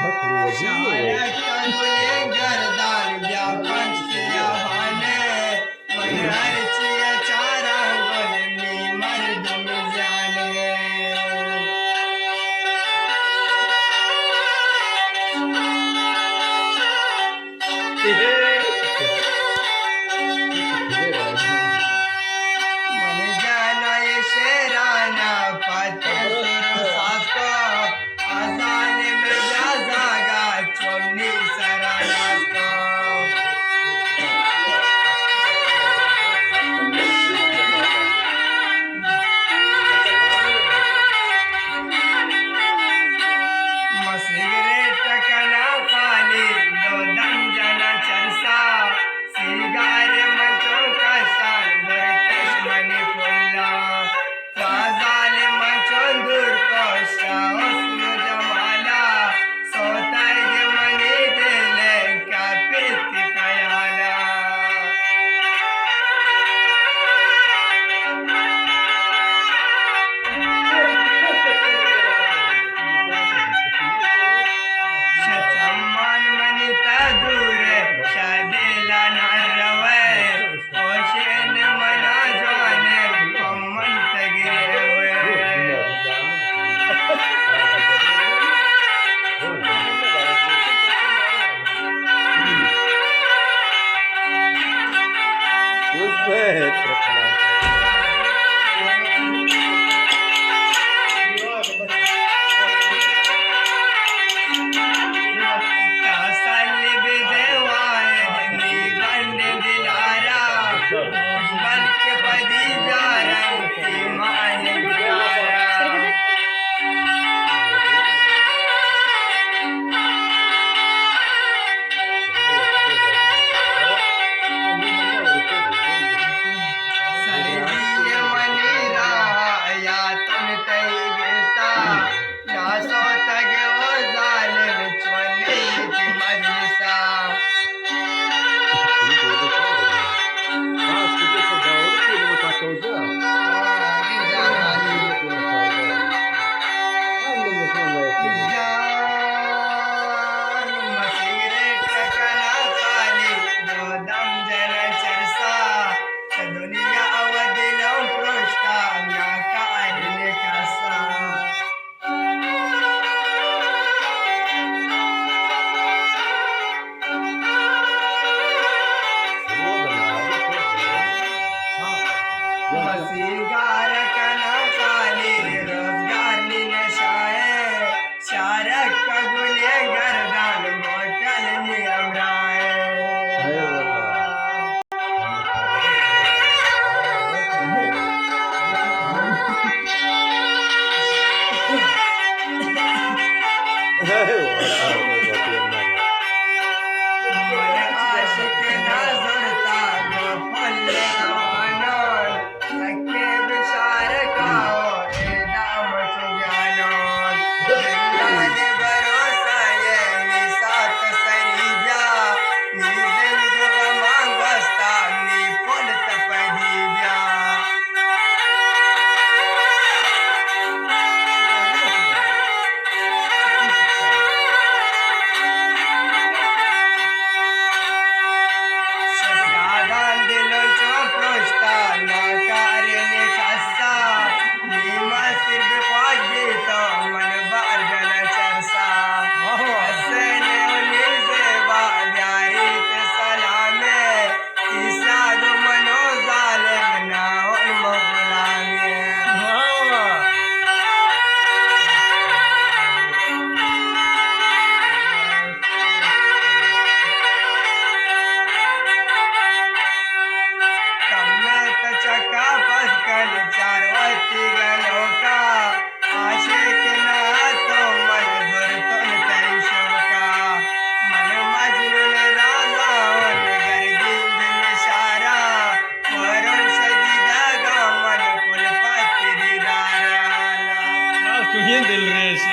शारक कगुले गर्दान व्यापन किया भाने मनहर चिया चारा गोल मी मर्दुम जाने मन जाना ये शेराना पते सुर साको आजान में जागा चोनी सराना को सिगरेट कना खाली दो दम जना चरसा सिगार मंचो कसान बरकश मनी फुल्ला ताजाल मंचो दूर कोशा उसनु जमाला सोताई के मनी दिले का पित खयाला शतमान मनिता दूर शादेला नारवे ओशेन मना जाने कमन तगिरे तासल्ली बिदेवाए नी गंड दिलारा बल्कि पदी जारम की मान दिलारा सरदिय मनीरा या तुम तई गेसा ना सो तगे वो जालिम चवनी की मजलिसा जान सिगरेट कना खाली दो दम जरा चरसा दुनिया अवदिलो पृष्ठा ना कारने कसा सिगार कना खाली रोजगार नी नशाए शारक कगुले गर्दान बोतल नी अमराए मन आशिक नजरता जो फल्ले आनन तके विचार काओ ए दाम चुजानन याद भरोसा ये निसात सरीजा नी दिल जो मांगस्ता नी पुल तपदीजा शतागान दिलो चोपरोस्ता ना कारने कसा नीमा सिर्फ पाज देता मन बार जला चरसा हसने उन्हीं से बाजारी ते सलामे तीसरा दो मनो जालिम ना उन मगुलामे कम्मे तचका पसकन चारवती गलोका आशे के ना तो मन दुर्तन तई शोका मन मजनून राजा वन गर्दी बिन सारा वरुण सजीदा गा मन कुल पति दीदारा तू ही दिल रेस